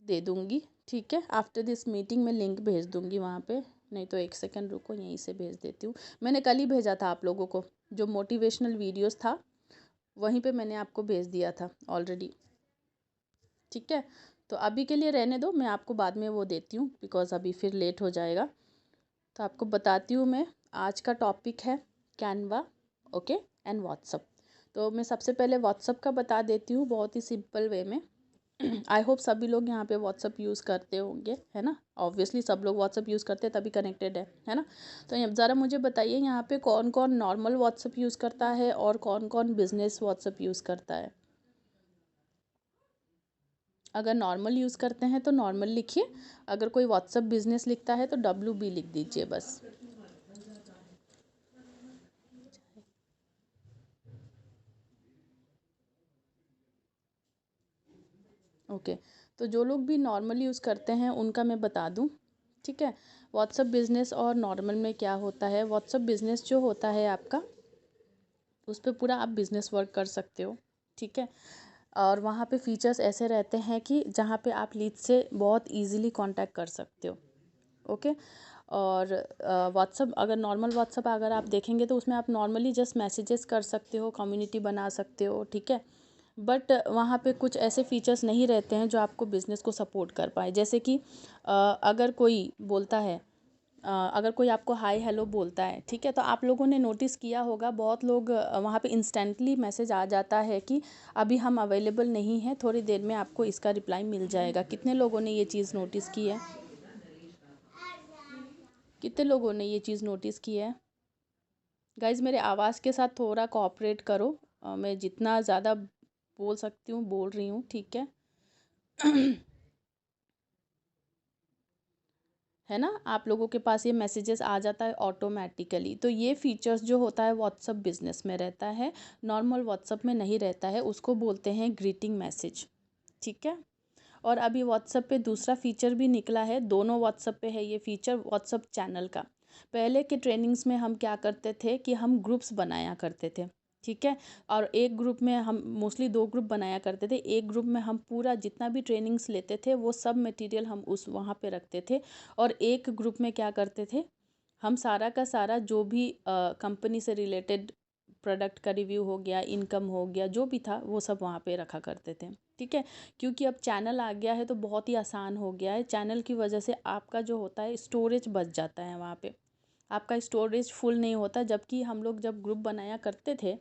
दे दूँगी, ठीक है। आफ्टर दिस मीटिंग मैं लिंक भेज दूँगी वहाँ पे, नहीं तो एक सेकंड रुको, यहीं से भेज देती हूँ। मैंने कल ही भेजा था आप लोगों को, जो मोटिवेशनल वीडियोस था वहीं पे मैंने आपको भेज दिया था ऑलरेडी, ठीक है। तो अभी के लिए रहने दो, मैं आपको बाद में वो देती हूँ, बिकॉज़ अभी फिर लेट हो जाएगा। तो आपको बताती हूँ मैं, आज का टॉपिक है कैनवा, ओके, एंड व्हाट्सअप। तो मैं सबसे पहले व्हाट्सअप का बता देती हूँ बहुत ही सिंपल वे में। आई होप सभी लोग यहाँ पे व्हाट्सअप यूज़ करते होंगे, है ना। ऑब्वियसली सब लोग व्हाट्सअप यूज़ करते हैं तभी कनेक्टेड है ना। तो ज़रा मुझे बताइए यहाँ पे कौन कौन नॉर्मल व्हाट्सअप यूज़ करता है और कौन कौन बिजनेस व्हाट्सअप यूज़ करता है। अगर नॉर्मल यूज़ करते हैं तो नॉर्मल लिखिए, अगर कोई व्हाट्सअप बिजनेस लिखता है तो WB लिख दीजिए बस। ओके, तो जो लोग भी नॉर्मल यूज़ करते हैं उनका मैं बता दूं, ठीक है। व्हाट्सअप बिज़नेस और नॉर्मल में क्या होता है, व्हाट्सअप बिज़नेस जो होता है आपका, उस पर पूरा आप बिज़नेस वर्क कर सकते हो, ठीक है। और वहाँ पे फीचर्स ऐसे रहते हैं कि जहाँ पे आप लीड से बहुत इजीली कांटेक्ट कर सकते हो, ओके। और व्हाट्सअप, अगर नॉर्मल व्हाट्सअप अगर आप देखेंगे तो उसमें आप नॉर्मली जस्ट मैसेजेस कर सकते हो, कम्युनिटी बना सकते हो, ठीक है। बट वहाँ पे कुछ ऐसे फीचर्स नहीं रहते हैं जो आपको बिज़नेस को सपोर्ट कर पाए। जैसे कि अगर कोई बोलता है, अगर कोई आपको हाय हेलो बोलता है, ठीक है, तो आप लोगों ने नोटिस किया होगा बहुत लोग वहाँ पे इंस्टेंटली मैसेज आ जाता है कि अभी हम अवेलेबल नहीं हैं, थोड़ी देर में आपको इसका रिप्लाई मिल जाएगा। कितने लोगों ने ये चीज़ नोटिस की है? कितने लोगों ने ये चीज़ नोटिस की है? गाइज मेरे आवाज़ के साथ थोड़ा कोऑपरेट करो, मैं जितना ज़्यादा बोल सकती हूँ बोल रही हूँ, ठीक है। है ना, आप लोगों के पास ये मैसेजेस आ जाता है ऑटोमेटिकली। तो ये फीचर्स जो होता है व्हाट्सअप बिजनेस में रहता है, नॉर्मल व्हाट्सअप में नहीं रहता है, उसको बोलते हैं ग्रीटिंग मैसेज, ठीक है। और अभी व्हाट्सअप पे दूसरा फीचर भी निकला है, दोनों व्हाट्सअप पे है ये फीचर, व्हाट्सअप चैनल का। पहले के ट्रेनिंग्स में हम क्या करते थे कि हम ग्रुप्स बनाया करते थे, ठीक है। और एक ग्रुप में हम मोस्टली 2 ग्रुप बनाया करते थे, एक ग्रुप में हम पूरा जितना भी ट्रेनिंग्स लेते थे वो सब मटेरियल हम उस वहाँ पे रखते थे। और एक ग्रुप में क्या करते थे, हम सारा का सारा जो भी कंपनी से रिलेटेड प्रोडक्ट का रिव्यू हो गया, इनकम हो गया, जो भी था वो सब वहाँ पे रखा करते थे, ठीक है। क्योंकि अब चैनल आ गया है तो बहुत ही आसान हो गया है, चैनल की वजह से आपका जो होता है स्टोरेज बच जाता है, वहाँ पे आपका स्टोरेज फुल नहीं होता। जबकि हम लोग जब ग्रुप बनाया करते थे,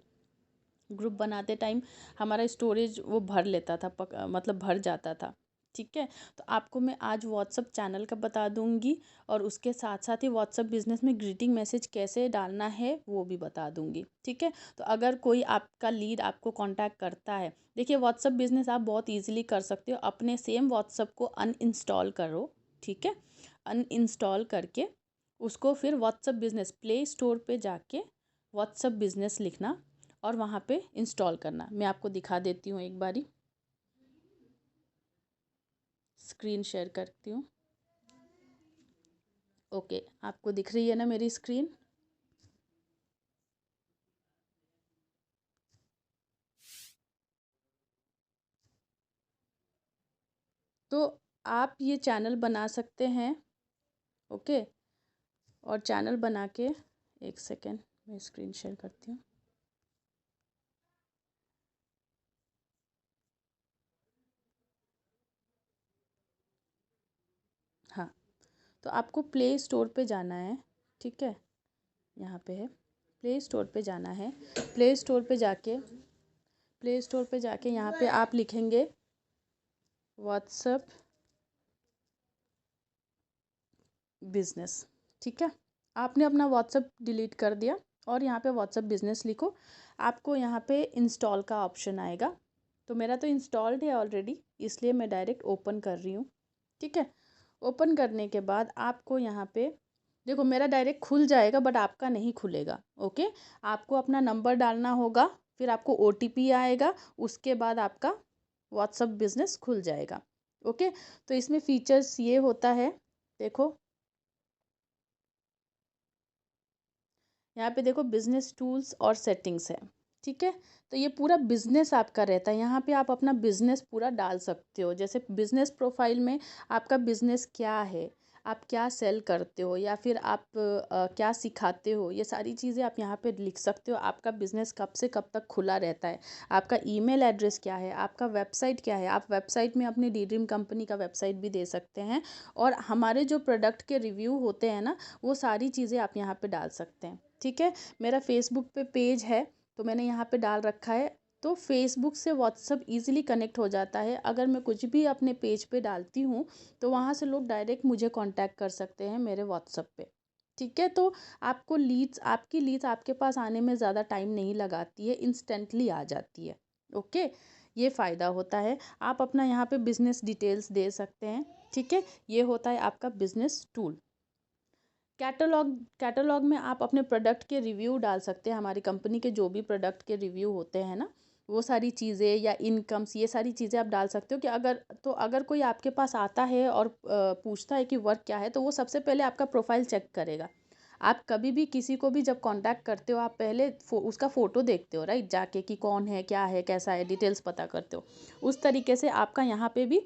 ग्रुप बनाते टाइम हमारा स्टोरेज वो भर लेता था, मतलब भर जाता था, ठीक है। तो आपको मैं आज व्हाट्सअप चैनल का बता दूंगी और उसके साथ साथ ही व्हाट्सअप बिजनेस में ग्रीटिंग मैसेज कैसे डालना है वो भी बता दूंगी, ठीक है। तो अगर कोई आपका लीड आपको कांटेक्ट करता है, देखिए व्हाट्सअप बिजनेस आप बहुत ईजिली कर सकते हो, अपने सेम व्हाट्सअप को अनइंस्टॉल करो, ठीक है। अनइंस्टॉल करके उसको फिर व्हाट्सअप बिजनेस प्ले स्टोर पे जाके व्हाट्सअप बिजनेस लिखना और वहाँ पे इंस्टॉल करना। मैं आपको दिखा देती हूँ, एक बारी स्क्रीन शेयर करती हूँ। ओके, आपको दिख रही है ना मेरी स्क्रीन? तो आप ये चैनल बना सकते हैं, ओके। और चैनल बना के, एक सेकेंड मैं स्क्रीन शेयर करती हूँ। हाँ, तो आपको प्ले स्टोर पे जाना है, ठीक है। यहाँ पे है, प्ले स्टोर पे जाना है। प्ले स्टोर पे जाके, प्ले स्टोर पे जाके यहाँ पे आप लिखेंगे व्हाट्सअप बिजनेस, ठीक है। आपने अपना व्हाट्सअप डिलीट कर दिया और यहाँ पे व्हाट्सअप बिजनेस लिखो। आपको यहाँ पे इंस्टॉल का ऑप्शन आएगा, तो मेरा तो इंस्टॉल्ड है ऑलरेडी, इसलिए मैं डायरेक्ट ओपन कर रही हूँ, ठीक है। ओपन करने के बाद आपको यहाँ पे देखो मेरा डायरेक्ट खुल जाएगा, बट आपका नहीं खुलेगा, ओके। आपको अपना नंबर डालना होगा, फिर आपको OTP आएगा, उसके बाद आपका व्हाट्सअप बिजनेस खुल जाएगा, ओके। तो इसमें फीचर्स ये होता है, देखो यहाँ पे देखो बिजनेस टूल्स और सेटिंग्स है, ठीक है। तो ये पूरा बिजनेस आपका रहता है, यहाँ पे आप अपना बिजनेस पूरा डाल सकते हो। जैसे बिजनेस प्रोफाइल में आपका बिजनेस क्या है, आप क्या सेल करते हो, या फिर आप क्या सिखाते हो, ये सारी चीज़ें आप यहाँ पे लिख सकते हो। आपका बिजनेस कब से कब तक खुला रहता है, आपका ईमेल एड्रेस क्या है, आपका वेबसाइट क्या है। आप वेबसाइट में अपनी डी ड्रीम कंपनी का वेबसाइट भी दे सकते हैं, और हमारे जो प्रोडक्ट के रिव्यू होते हैं ना, वो सारी चीज़ें आप यहाँ पे डाल सकते हैं। ठीक है। मेरा फेसबुक पे पेज है, तो मैंने यहाँ पे डाल रखा है। तो फेसबुक से व्हाट्सअप इजीली कनेक्ट हो जाता है। अगर मैं कुछ भी अपने पेज पे डालती हूँ, तो वहाँ से लोग डायरेक्ट मुझे कांटेक्ट कर सकते हैं मेरे व्हाट्सअप पे। ठीक है। तो आपकी लीड्स आपके पास आने में ज़्यादा टाइम नहीं लगाती है, इंस्टेंटली आ जाती है। ओके। ये फ़ायदा होता है। आप अपना यहाँ पे बिजनेस डिटेल्स दे सकते हैं। ठीक है। ये होता है आपका बिजनेस टूल। कैटलॉग कैटलॉग में आप अपने प्रोडक्ट के रिव्यू डाल सकते हैं। हमारी कंपनी के जो भी प्रोडक्ट के रिव्यू होते हैं ना, वो सारी चीज़ें, या इनकम्स, ये सारी चीज़ें आप डाल सकते हो। कि अगर कोई आपके पास आता है और पूछता है कि वर्क क्या है, तो वो सबसे पहले आपका प्रोफाइल चेक करेगा। आप कभी भी किसी को भी जब कांटेक्ट करते हो, आप पहले उसका फ़ोटो देखते हो, राइट, जाके कि कौन है, क्या है, कैसा है, डिटेल्स पता करते हो। उस तरीके से आपका यहाँ पे भी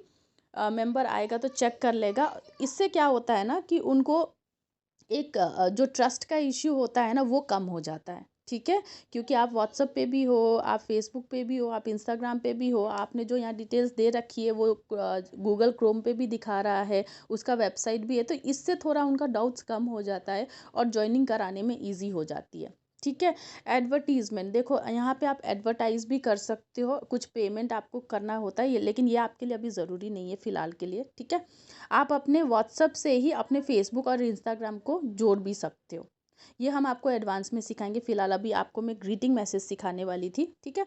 मेंबर आएगा तो चेक कर लेगा। इससे क्या होता है ना, कि उनको एक जो ट्रस्ट का इश्यू होता है ना, वो कम हो जाता है। ठीक है। क्योंकि आप व्हाट्सएप पे भी हो, आप फेसबुक पे भी हो, आप इंस्टाग्राम पे भी हो, आपने जो यहाँ डिटेल्स दे रखी है वो गूगल क्रोम पे भी दिखा रहा है, उसका वेबसाइट भी है, तो इससे थोड़ा उनका डाउट्स कम हो जाता है, और ज्वाइनिंग कराने में ईजी हो जाती है। ठीक है। एडवर्टीजमेंट देखो, यहाँ पे आप एडवर्टाइज भी कर सकते हो, कुछ पेमेंट आपको करना होता है, लेकिन ये आपके लिए अभी ज़रूरी नहीं है फ़िलहाल के लिए। ठीक है। आप अपने व्हाट्सएप से ही अपने फेसबुक और इंस्टाग्राम को जोड़ भी सकते हो। ये हम आपको एडवांस में सिखाएंगे। फ़िलहाल अभी आपको मैं ग्रीटिंग मैसेज सिखाने वाली थी। ठीक है।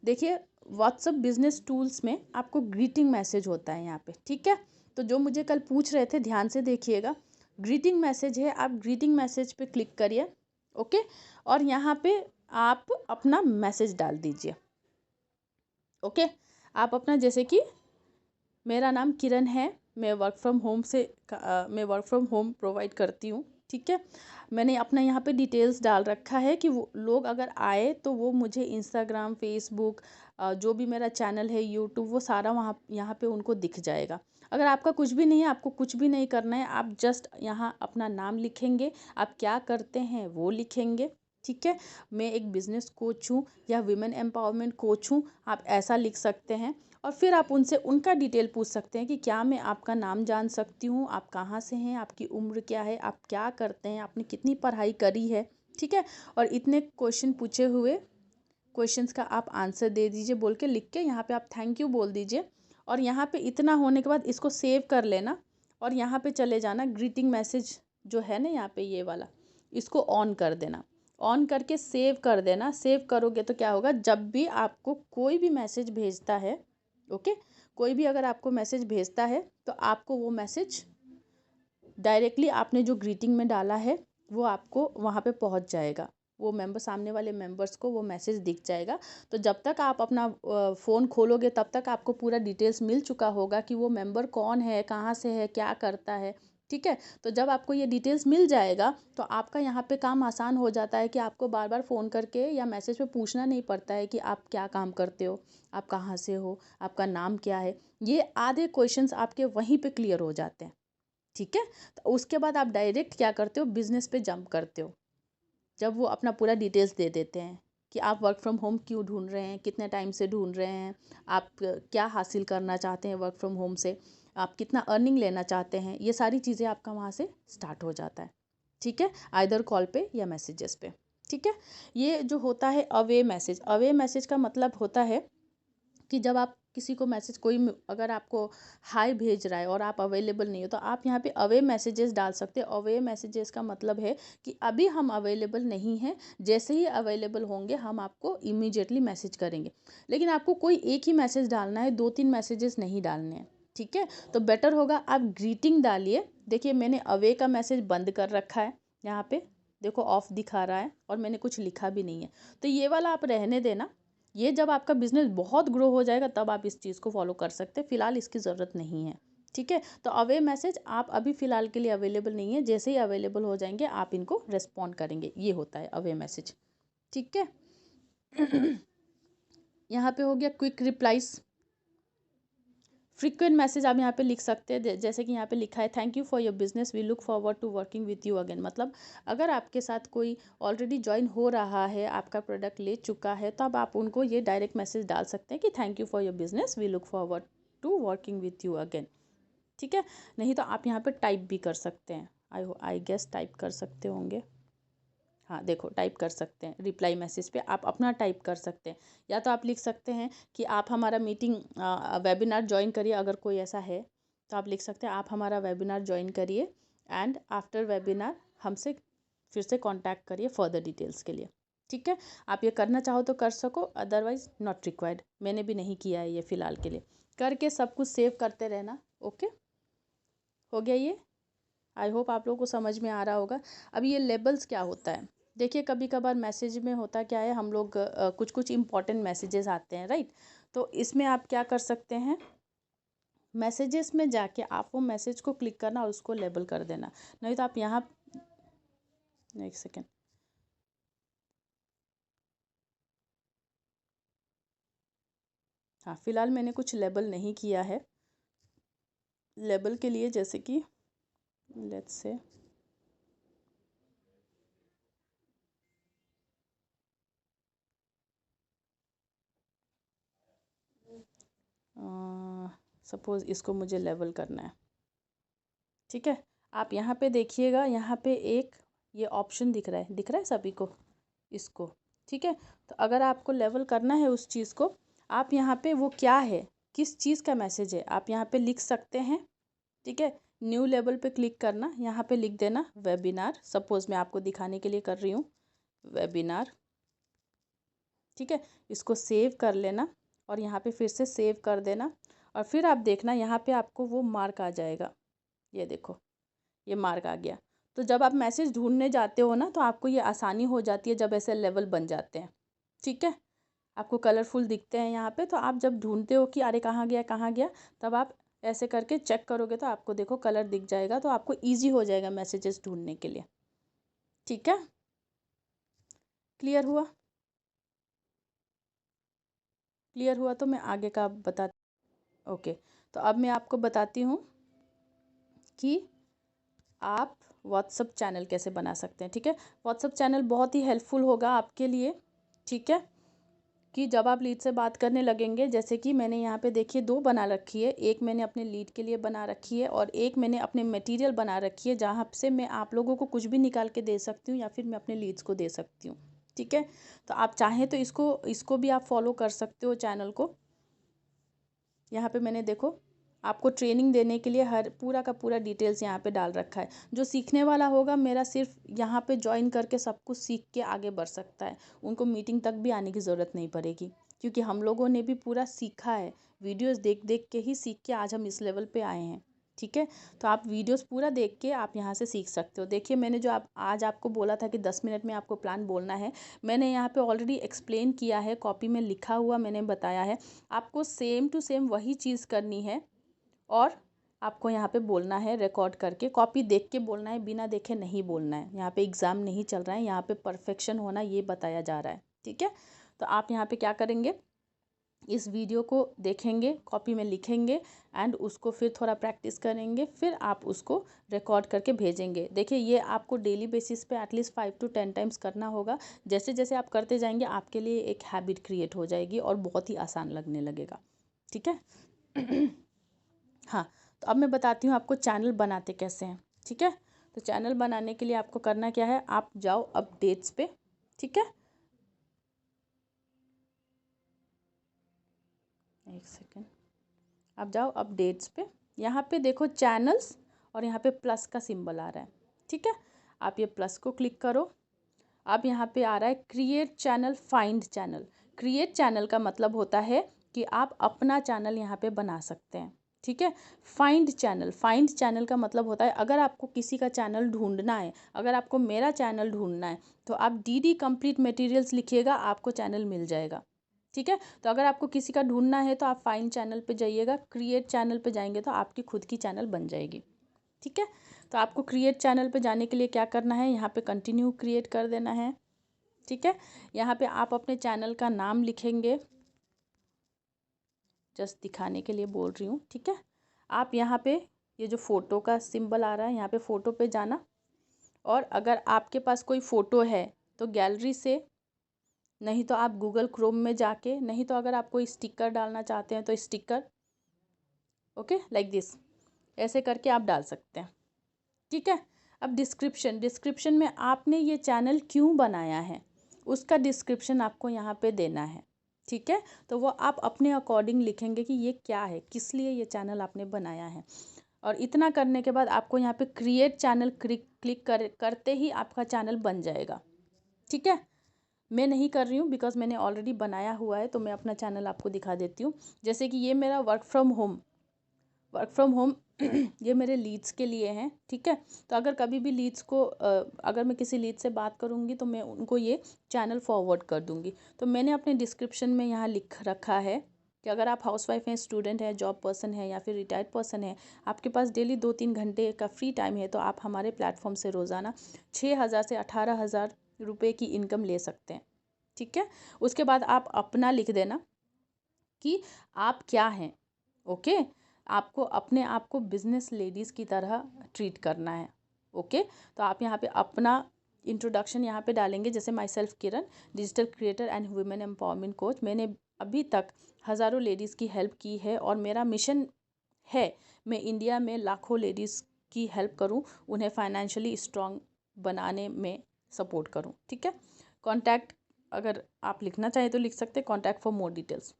देखिए, व्हाट्सएप बिजनेस टूल्स में आपको ग्रीटिंग मैसेज होता है यहाँ पे। ठीक है। तो जो मुझे कल पूछ रहे थे, ध्यान से देखिएगा। ग्रीटिंग मैसेज है, आप ग्रीटिंग मैसेज पे क्लिक करिए। ओके। और यहाँ पे आप अपना मैसेज डाल दीजिए। ओके। आप अपना, जैसे कि मेरा नाम किरण है, मैं वर्क फ्रॉम होम प्रोवाइड करती हूँ। ठीक है। मैंने अपना यहाँ पे डिटेल्स डाल रखा है कि वो लोग अगर आए तो वो मुझे इंस्टाग्राम, फेसबुक, जो भी मेरा चैनल है, यूट्यूब, वो सारा वहाँ यहाँ पे उनको दिख जाएगा। अगर आपका कुछ भी नहीं है, आपको कुछ भी नहीं करना है, आप जस्ट यहाँ अपना नाम लिखेंगे, आप क्या करते हैं वो लिखेंगे। ठीक है। मैं एक बिजनेस कोच हूँ, या विमेन एम्पावरमेंट कोच हूँ, आप ऐसा लिख सकते हैं। और फिर आप उनसे उनका डिटेल पूछ सकते हैं कि क्या मैं आपका नाम जान सकती हूँ, आप कहाँ से हैं, आपकी उम्र क्या है, आप क्या करते हैं, आपने कितनी पढ़ाई करी है। ठीक है। और इतने क्वेश्चन पूछे हुए क्वेश्चंस का आप आंसर दे दीजिए, बोल के लिख के यहाँ पे आप थैंक यू बोल दीजिए। और यहाँ पे इतना होने के बाद इसको सेव कर लेना, और यहाँ पे चले जाना, ग्रीटिंग मैसेज जो है ना यहाँ पे ये वाला, इसको ऑन कर देना। ऑन करके सेव कर देना। सेव करोगे तो क्या होगा, जब भी आपको कोई भी मैसेज भेजता है, ओके, कोई भी अगर आपको मैसेज भेजता है, तो आपको वो मैसेज डायरेक्टली आपने जो ग्रीटिंग में डाला है वो आपको वहाँ पे पहुँच जाएगा। वो सामने वाले मेंबर्स को वो मैसेज दिख जाएगा। तो जब तक आप अपना फ़ोन खोलोगे, तब तक आपको पूरा डिटेल्स मिल चुका होगा कि वो मेंबर कौन है, कहाँ से है, क्या करता है। ठीक है। तो जब आपको ये डिटेल्स मिल जाएगा, तो आपका यहाँ पे काम आसान हो जाता है, कि आपको बार बार फ़ोन करके या मैसेज पे पूछना नहीं पड़ता है कि आप क्या काम करते हो, आप कहाँ से हो, आपका नाम क्या है। ये आधे क्वेश्चंस आपके वहीं पे क्लियर हो जाते हैं। ठीक है। तो उसके बाद आप डायरेक्ट क्या करते हो, बिजनेस पे जंप करते हो। जब वो अपना पूरा डिटेल्स दे देते हैं कि आप वर्क फ्रॉम होम क्यों ढूंढ रहे हैं, कितने टाइम से ढूंढ रहे हैं, आप क्या हासिल करना चाहते हैं वर्क फ्रॉम होम से, आप कितना अर्निंग लेना चाहते हैं, ये सारी चीज़ें आपका वहाँ से स्टार्ट हो जाता है। ठीक है। आइदर कॉल पे या मैसेजेस पे। ठीक है। ये जो होता है अवे मैसेज का मतलब होता है कि जब आप किसी को मैसेज, अगर आपको हाय भेज रहा है और आप अवेलेबल नहीं हो, तो आप यहाँ पे अवे मैसेजेस डाल सकते हो। अवे मैसेजेस का मतलब है कि अभी हम अवेलेबल नहीं हैं, जैसे ही अवेलेबल होंगे हम आपको इमीडिएटली मैसेज करेंगे। लेकिन आपको कोई एक ही मैसेज डालना है, 2-3 मैसेजेस नहीं डालने हैं। ठीक है। तो बेटर होगा आप ग्रीटिंग डालिए। देखिए, मैंने अवे का मैसेज बंद कर रखा है, यहाँ पे देखो ऑफ दिखा रहा है, और मैंने कुछ लिखा भी नहीं है। तो ये वाला आप रहने देना। ये जब आपका बिजनेस बहुत ग्रो हो जाएगा, तब आप इस चीज़ को फॉलो कर सकते हैं। फिलहाल इसकी ज़रूरत नहीं है। ठीक है। तो अवे मैसेज आप अभी फ़िलहाल के लिए अवेलेबल नहीं है, जैसे ही अवेलेबल हो जाएंगे आप इनको रेस्पॉन्ड करेंगे। ये होता है अवे मैसेज। ठीक है। यहाँ पे हो गया क्विक रिप्लाईज। फ्रीक्वेंट मैसेज आप यहाँ पे लिख सकते हैं, जैसे कि यहाँ पे लिखा है thank you for your business, we look forward to working with you again. मतलब अगर आपके साथ कोई ऑलरेडी ज्वाइन हो रहा है, आपका प्रोडक्ट ले चुका है, तब आप उनको ये डायरेक्ट मैसेज डाल सकते हैं कि thank you for your business, we look forward to working with you again. ठीक है, नहीं तो आप यहाँ पे टाइप भी कर सकते हैं। आई गेस टाइप कर सकते होंगे। हाँ देखो, टाइप कर सकते हैं रिप्लाई मैसेज पे, आप अपना टाइप कर सकते हैं। या तो आप लिख सकते हैं कि आप हमारा मीटिंग वेबिनार ज्वाइन करिए, अगर कोई ऐसा है तो आप लिख सकते हैं आप हमारा वेबिनार ज्वाइन करिए एंड आफ्टर वेबिनार हमसे फिर से कांटेक्ट करिए फर्दर डिटेल्स के लिए। ठीक है, आप ये करना चाहो तो कर सको, अदरवाइज नॉट रिक्वायर्ड। मैंने भी नहीं किया है ये फ़िलहाल के लिए। करके सब कुछ सेव करते रहना। ओके, हो गया ये। आई होप आप लोगों को समझ में आ रहा होगा। अब ये लेबल्स क्या होता है, देखिए कभी कभार मैसेज में होता क्या है, हम लोग कुछ कुछ इंपॉर्टेंट मैसेजेस आते हैं, राइट। तो इसमें आप क्या कर सकते हैं, मैसेजेस में जाके आप वो मैसेज को क्लिक करना और उसको लेबल कर देना। नहीं तो आप यहाँ, एक सेकेंड, हाँ फिलहाल मैंने कुछ लेबल नहीं किया है। लेबल के लिए जैसे कि लेट्स से सपोज़ इसको मुझे लेबल करना है। ठीक है, आप यहाँ पे देखिएगा, यहाँ पे एक ये ऑप्शन दिख रहा है सभी को, इसको। ठीक है, तो अगर आपको लेवल करना है उस चीज़ को, आप यहाँ पे वो क्या है, किस चीज़ का मैसेज है, आप यहाँ पे लिख सकते हैं। ठीक है, न्यू लेवल पे क्लिक करना, यहाँ पे लिख देना वेबिनार। सपोज़ मैं आपको दिखाने के लिए कर रही हूँ वेबिनार। ठीक है, इसको सेव कर लेना और यहाँ पे फिर से सेव कर देना, और फिर आप देखना यहाँ पे आपको वो मार्क आ जाएगा। ये देखो, ये मार्क आ गया। तो जब आप मैसेज ढूंढने जाते हो ना, तो आपको ये आसानी हो जाती है जब ऐसे लेवल बन जाते हैं। ठीक है, आपको कलरफुल दिखते हैं यहाँ पे, तो आप जब ढूंढते हो कि अरे कहाँ गया कहाँ गया, तब आप ऐसे करके चेक करोगे तो आपको देखो कलर दिख जाएगा, तो आपको ईजी हो जाएगा मैसेजेस ढूंढने के लिए। ठीक है, क्लियर हुआ? क्लियर हुआ तो मैं आगे का बता, ओके। तो अब मैं आपको बताती हूँ कि आप व्हाट्सअप चैनल कैसे बना सकते हैं। ठीक है, व्हाट्सअप चैनल बहुत ही हेल्पफुल होगा आपके लिए। ठीक है, कि जब आप लीड से बात करने लगेंगे, जैसे कि मैंने यहाँ पे देखिए 2 बना रखी है, एक मैंने अपने लीड के लिए बना रखी है और एक मैंने अपने मटेरियल बना रखी है, जहाँ से मैं आप लोगों को कुछ भी निकाल के दे सकती हूँ या फिर मैं अपने लीड्स को दे सकती हूँ। ठीक है, तो आप चाहें तो इसको इसको भी आप फॉलो कर सकते हो चैनल को। यहाँ पे मैंने देखो आपको ट्रेनिंग देने के लिए हर पूरा का पूरा डिटेल्स यहाँ पे डाल रखा है। जो सीखने वाला होगा मेरा सिर्फ यहाँ पे ज्वाइन करके सब कुछ सीख के आगे बढ़ सकता है, उनको मीटिंग तक भी आने की ज़रूरत नहीं पड़ेगी, क्योंकि हम लोगों ने भी पूरा सीखा है, वीडियोस देख देख के ही सीख के आज हम इस लेवल पे आए हैं। ठीक है, तो आप वीडियोस पूरा देख के आप यहाँ से सीख सकते हो। देखिए मैंने जो आज आपको बोला था कि 10 मिनट में आपको प्लान बोलना है, मैंने यहाँ पे ऑलरेडी एक्सप्लेन किया है, कॉपी में लिखा हुआ मैंने बताया है। आपको सेम टू सेम वही चीज़ करनी है और आपको यहाँ पे बोलना है, रिकॉर्ड करके कॉपी देख के बोलना है, बिना देखे नहीं बोलना है। यहाँ पे एग्ज़ाम नहीं चल रहा है, यहाँ पे परफेक्शन होना ये बताया जा रहा है। ठीक है, तो आप यहाँ पे क्या करेंगे, इस वीडियो को देखेंगे, कॉपी में लिखेंगे एंड उसको फिर थोड़ा प्रैक्टिस करेंगे, फिर आप उसको रिकॉर्ड करके भेजेंगे। देखिए ये आपको डेली बेसिस पे एटलीस्ट 5 to 10 टाइम्स करना होगा। जैसे जैसे आप करते जाएंगे आपके लिए एक हैबिट क्रिएट हो जाएगी और बहुत ही आसान लगने लगेगा। ठीक है हाँ, तो अब मैं बताती हूँ आपको चैनल बनाते कैसे हैं। ठीक है, तो चैनल बनाने के लिए आपको करना क्या है, आप जाओ अपडेट्स पे। ठीक है, एक सेकेंड, आप जाओ अपडेट्स पे, यहाँ पे देखो चैनल्स और यहाँ पे प्लस का सिंबल आ रहा है। ठीक है, आप ये प्लस को क्लिक करो। अब यहाँ पे आ रहा है create channel, find channel. Create channel का मतलब होता है कि आप अपना चैनल यहाँ पे बना सकते हैं। ठीक है, फाइंड चैनल, फाइंड चैनल का मतलब होता है अगर आपको किसी का चैनल ढूंढना है, अगर आपको मेरा चैनल ढूंढना है, तो आप DD कंप्लीट मटेरियल्स लिखिएगा, आपको चैनल मिल जाएगा। ठीक है, तो अगर आपको किसी का ढूंढना है तो आप फाइंड चैनल पे जाइएगा, क्रिएट चैनल पे जाएंगे तो आपकी खुद की चैनल बन जाएगी। ठीक है, तो आपको क्रिएट चैनल पे जाने के लिए क्या करना है, यहाँ पे कंटिन्यू क्रिएट कर देना है। ठीक है। यहाँ पे आप अपने चैनल का नाम लिखेंगे, जस्ट दिखाने के लिए बोल रही हूँ, ठीक है। आप यहाँ पे ये जो फ़ोटो का सिंबल आ रहा है, यहाँ पे फ़ोटो पे जाना, और अगर आपके पास कोई फ़ोटो है तो गैलरी से, नहीं तो आप गूगल क्रोम में जाके, नहीं तो अगर आप कोई स्टिकर डालना चाहते हैं तो स्टिकर, ओके, लाइक दिस, ऐसे करके आप डाल सकते हैं, ठीक है। अब डिस्क्रिप्शन में आपने ये चैनल क्यों बनाया है उसका डिस्क्रिप्शन आपको यहाँ पे देना है, ठीक है। तो वो आप अपने अकॉर्डिंग लिखेंगे कि ये क्या है, किस लिए ये चैनल आपने बनाया है। और इतना करने के बाद आपको यहाँ पे क्रिएट चैनल क्लिक करते ही आपका चैनल बन जाएगा, ठीक है। मैं नहीं कर रही हूँ बिकॉज मैंने ऑलरेडी बनाया हुआ है, तो मैं अपना चैनल आपको दिखा देती हूँ। जैसे कि ये मेरा वर्क फ्रॉम होम ये मेरे लीड्स के लिए हैं, ठीक है। तो अगर कभी भी लीड्स को अगर मैं किसी लीड से बात करूँगी तो मैं उनको ये चैनल फॉरवर्ड कर दूँगी। तो मैंने अपने डिस्क्रिप्शन में यहाँ लिख रखा है कि अगर आप हाउसवाइफ हैं, स्टूडेंट हैं, जॉब पर्सन है या फिर रिटायर्ड पर्सन है, आपके पास डेली 2-3 घंटे का फ्री टाइम है, तो आप हमारे प्लेटफॉर्म से रोज़ाना 6,000 से 18,000 रुपये की इनकम ले सकते हैं, ठीक है। उसके बाद आप अपना लिख देना कि आप क्या हैं, ओके। आपको अपने आप को बिजनेस लेडीज़ की तरह ट्रीट करना है, ओके। तो आप यहाँ पे अपना इंट्रोडक्शन यहाँ पे डालेंगे, जैसे my self Kiran, digital creator and women empowerment coach. मैंने अभी तक हज़ारों लेडीज़ की हेल्प की है और मेरा मिशन है मैं इंडिया में लाखों लेडीज़ की हेल्प करूं, उन्हें फाइनेंशियली स्ट्रांग बनाने में सपोर्ट करूं, ठीक है। कॉन्टैक्ट अगर आप लिखना चाहें तो लिख सकते हैं, कॉन्टैक्ट फॉर मोर डिटेल्स,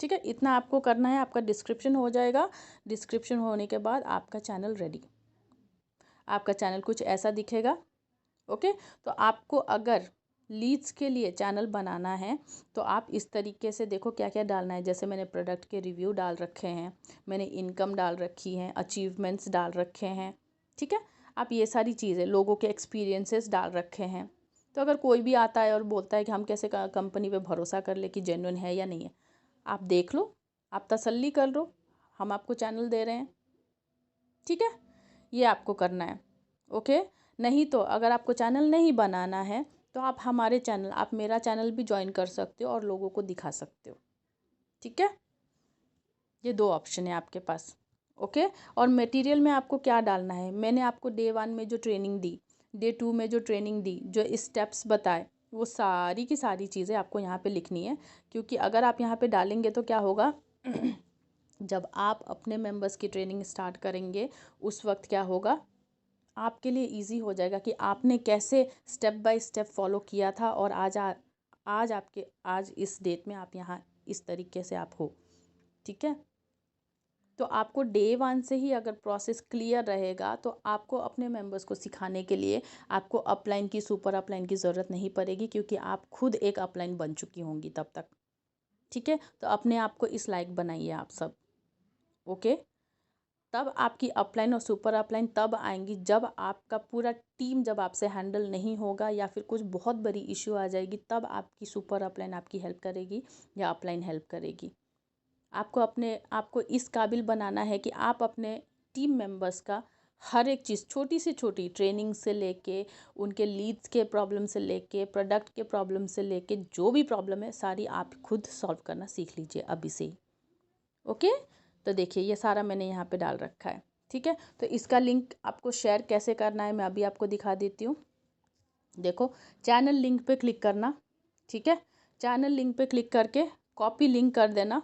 ठीक है। इतना आपको करना है, आपका डिस्क्रिप्शन हो जाएगा। डिस्क्रिप्शन होने के बाद आपका चैनल रेडी, आपका चैनल कुछ ऐसा दिखेगा, ओके। तो आपको अगर लीड्स के लिए चैनल बनाना है तो आप इस तरीके से देखो क्या क्या डालना है। जैसे मैंने प्रोडक्ट के रिव्यू डाल रखे हैं, मैंने इनकम डाल रखी हैं, अचीवमेंट्स डाल रखे हैं, ठीक है। आप ये सारी चीज़ें, लोगों के एक्सपीरियंसेस डाल रखे हैं। तो अगर कोई भी आता है और बोलता है कि हम कैसे कंपनी पे भरोसा कर ले कि जेन्युइन है या नहीं है, आप देख लो, आप तसल्ली कर लो, हम आपको चैनल दे रहे हैं, ठीक है। ये आपको करना है, ओके। नहीं तो अगर आपको चैनल नहीं बनाना है तो आप हमारे चैनल, आप मेरा चैनल भी ज्वाइन कर सकते हो और लोगों को दिखा सकते हो, ठीक है। ये 2 ऑप्शन है आपके पास, ओके। और मटेरियल में आपको क्या डालना है, मैंने आपको डे 1 में जो ट्रेनिंग दी, डे 2 में जो ट्रेनिंग दी, जो स्टेप्स बताए, वो सारी की सारी चीज़ें आपको यहाँ पे लिखनी है। क्योंकि अगर आप यहाँ पे डालेंगे तो क्या होगा जब आप अपने मेंबर्स की ट्रेनिंग स्टार्ट करेंगे उस वक्त क्या होगा, आपके लिए इजी हो जाएगा कि आपने कैसे स्टेप बाय स्टेप फॉलो किया था और आज इस डेट में आप यहाँ इस तरीके से आप हो, ठीक है। तो आपको डे 1 से ही अगर प्रोसेस क्लियर रहेगा तो आपको अपने मेंबर्स को सिखाने के लिए आपको अपलाइन की, सुपर अपलाइन की ज़रूरत नहीं पड़ेगी, क्योंकि आप खुद एक अपलाइन बन चुकी होंगी तब तक, ठीक है। तो अपने आप को इस लायक बनाइए आप सब, ओके। तब आपकी अपलाइन और सुपर अपलाइन तब आएंगी जब आपका पूरा टीम जब आपसे हैंडल नहीं होगा या फिर कुछ बहुत बड़ी इश्यू आ जाएगी, तब आपकी सुपर अपलाइन आपकी हेल्प करेगी या अपलाइन हेल्प करेगी। आपको अपने आप को इस काबिल बनाना है कि आप अपने टीम मेंबर्स का हर एक चीज़, छोटी से छोटी ट्रेनिंग से लेके, उनके लीड्स के प्रॉब्लम से लेके, प्रोडक्ट के प्रॉब्लम से लेके, जो भी प्रॉब्लम है सारी आप खुद सॉल्व करना सीख लीजिए अभी से ही, ओके। तो देखिए ये सारा मैंने यहाँ पे डाल रखा है, ठीक है। तो इसका लिंक आपको शेयर कैसे करना है मैं अभी आपको दिखा देती हूँ। देखो, चैनल लिंक पे क्लिक करना, ठीक है। चैनल लिंक पे क्लिक करके कॉपी लिंक कर देना,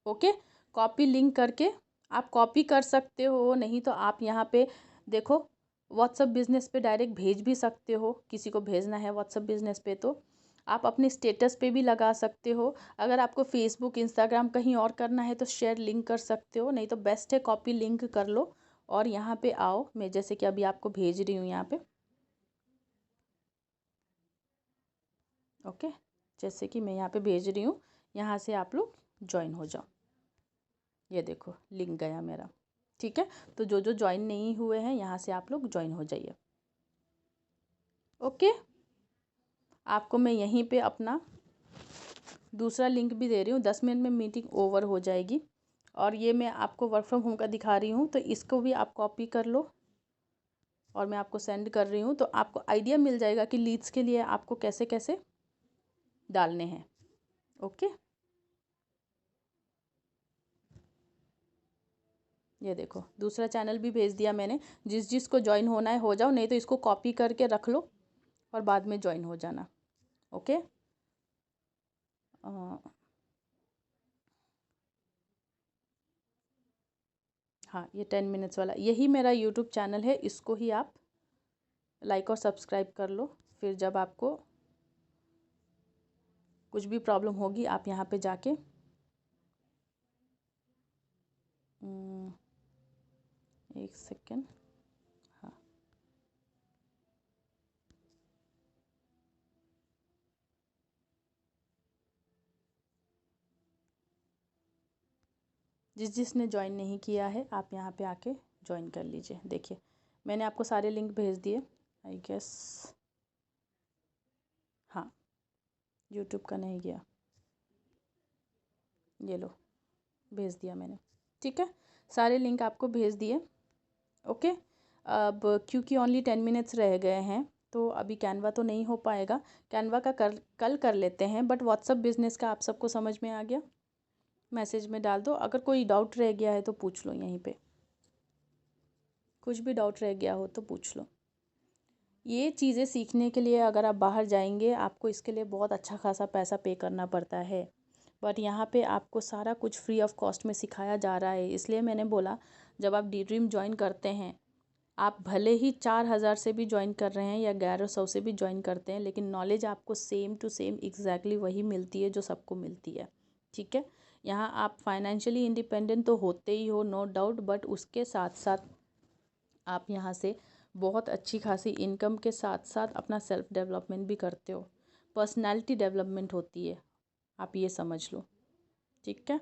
ओके। कॉपी लिंक करके आप कॉपी कर सकते हो, नहीं तो आप यहाँ पे देखो व्हाट्सअप बिजनेस पे डायरेक्ट भेज भी सकते हो। किसी को भेजना है व्हाट्सअप बिजनेस पे तो आप अपने स्टेटस पे भी लगा सकते हो। अगर आपको फेसबुक, इंस्टाग्राम कहीं और करना है तो शेयर लिंक कर सकते हो, नहीं तो बेस्ट है कॉपी लिंक कर लो और यहाँ पे आओ। मैं जैसे कि अभी आपको भेज रही हूँ यहाँ पे, ओके। जैसे कि मैं यहाँ पे भेज रही हूँ, यहाँ से आप लोग ज्वाइन हो जाओ। ये देखो लिंक गया मेरा, ठीक है। तो जो जो ज्वाइन नहीं हुए हैं यहाँ से आप लोग ज्वाइन हो जाइए, ओके। आपको मैं यहीं पे अपना दूसरा लिंक भी दे रही हूँ, 10 मिनट में मीटिंग ओवर हो जाएगी। और ये मैं आपको वर्क फ्रॉम होम का दिखा रही हूँ, तो इसको भी आप कॉपी कर लो और मैं आपको सेंड कर रही हूँ। तो आपको आइडिया मिल जाएगा कि लीड्स के लिए आपको कैसे कैसे डालने हैं। ओके, ये देखो दूसरा चैनल भी भेज दिया मैंने। जिस जिसको ज्वाइन होना है हो जाओ, नहीं तो इसको कॉपी करके रख लो और बाद में ज्वाइन हो जाना। ओके, हाँ ये 10 मिनट्स वाला यही मेरा यूट्यूब चैनल है, इसको ही आप लाइक और सब्सक्राइब कर लो। फिर जब आपको कुछ भी प्रॉब्लम होगी आप यहाँ पे जाके एक सेकेंड, हाँ जिसने ज्वाइन नहीं किया है आप यहाँ पे आके ज्वाइन कर लीजिए। देखिए मैंने आपको सारे लिंक भेज दिए आई गेस। हाँ यूट्यूब का नहीं गया, ये लो भेज दिया मैंने। ठीक है, सारे लिंक आपको भेज दिए। ओके, अब क्योंकि ओनली 10 मिनट्स रह गए हैं तो अभी कैनवा तो नहीं हो पाएगा। कैनवा का कल कर लेते हैं, बट व्हाट्सअप बिजनेस का आप सबको समझ में आ गया। मैसेज में डाल दो, अगर कोई डाउट रह गया है तो पूछ लो, यहीं पे कुछ भी डाउट रह गया हो तो पूछ लो। ये चीज़ें सीखने के लिए अगर आप बाहर जाएंगे आपको इसके लिए बहुत अच्छा खासा पैसा पे करना पड़ता है, बट यहाँ पे आपको सारा कुछ फ्री ऑफ कॉस्ट में सिखाया जा रहा है। इसलिए मैंने बोला जब आप डी ड्रीम ज्वाइन करते हैं, आप भले ही 4,000 से भी ज्वाइन कर रहे हैं या 1100 से भी ज्वाइन करते हैं, लेकिन नॉलेज आपको सेम टू सेम एग्जैक्टली वही मिलती है जो सबको मिलती है। ठीक है, यहाँ आप फाइनेंशियली इंडिपेंडेंट तो होते ही हो, नो डाउट, बट उसके साथ साथ आप यहाँ से बहुत अच्छी खासी इनकम के साथ साथ अपना सेल्फ डेवलपमेंट भी करते हो, पर्सनैलिटी डेवलपमेंट होती है, आप ये समझ लो। ठीक है,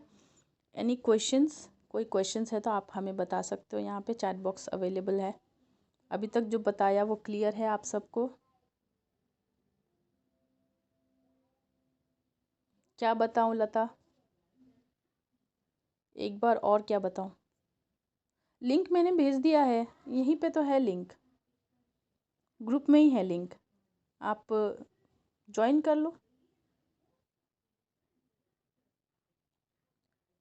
एनी क्वेश्चंस, कोई क्वेश्चंस है तो आप हमें बता सकते हो, यहाँ पे चैट बॉक्स अवेलेबल है। अभी तक जो बताया वो क्लियर है आप सबको? क्या बताऊं लता, एक बार और क्या बताऊं? लिंक मैंने भेज दिया है, यहीं पे तो है लिंक, ग्रुप में ही है लिंक, आप ज्वाइन कर लो।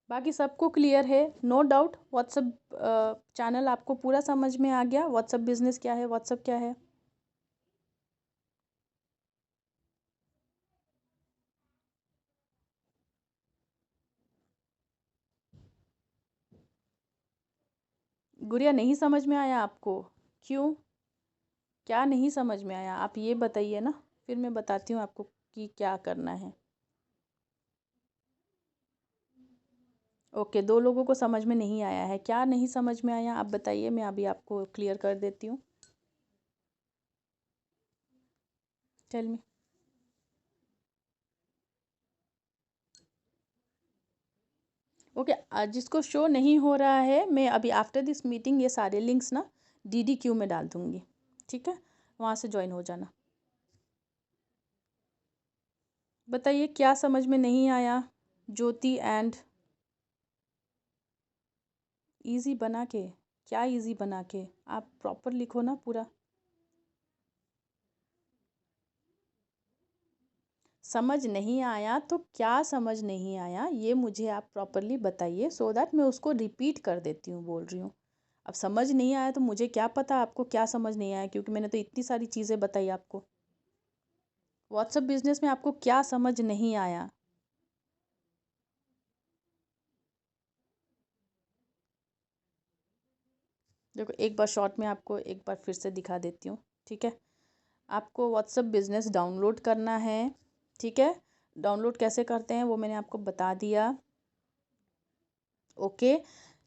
बाकी सबको क्लियर है, नो डाउट। व्हाट्सअप चैनल आपको पूरा समझ में आ गया, व्हाट्सअप बिजनेस क्या है, व्हाट्सअप क्या है। गुड़िया नहीं समझ में आया आपको? क्यों, क्या नहीं समझ में आया आप ये बताइए ना, फिर मैं बताती हूँ आपको कि क्या करना है। ओके, दो लोगों को समझ में नहीं आया है, क्या नहीं समझ में आया आप बताइए, मैं अभी आपको क्लियर कर देती हूँ। Tell me. ओके, जिसको शो नहीं हो रहा है मैं अभी आफ्टर दिस मीटिंग ये सारे लिंक्स ना DDQ में डाल दूँगी। ठीक है, वहाँ से ज्वाइन हो जाना। बताइए क्या समझ में नहीं आया? ज्योति एंड इजी बना के, क्या इजी बना के, आप प्रॉपर लिखो ना पूरा। समझ नहीं आया तो क्या समझ नहीं आया ये मुझे आप प्रॉपरली बताइए, सो दैट मैं उसको रिपीट कर देती हूँ, बोल रही हूँ। अब समझ नहीं आया तो मुझे क्या पता आपको क्या समझ नहीं आया, क्योंकि मैंने तो इतनी सारी चीज़ें बताई आपको। व्हाट्सएप बिजनेस में आपको क्या समझ नहीं आया? देखो एक बार शॉर्ट में आपको एक बार फिर से दिखा देती हूँ। ठीक है, आपको व्हाट्सएप बिजनेस डाउनलोड करना है। ठीक है, डाउनलोड कैसे करते हैं वो मैंने आपको बता दिया। ओके,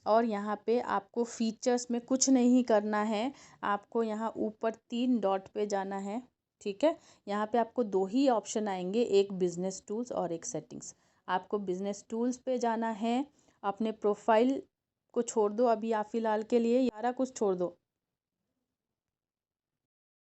और यहाँ पे आपको फीचर्स में कुछ नहीं करना है, आपको यहाँ ऊपर 3 डॉट पे जाना है। ठीक है, यहाँ पे आपको दो ही ऑप्शन आएंगे, एक बिजनेस टूल्स और एक सेटिंग्स। आपको बिजनेस टूल्स पे जाना है, अपने प्रोफाइल को छोड़ दो अभी आप फ़िलहाल के लिए, सारा कुछ छोड़ दो,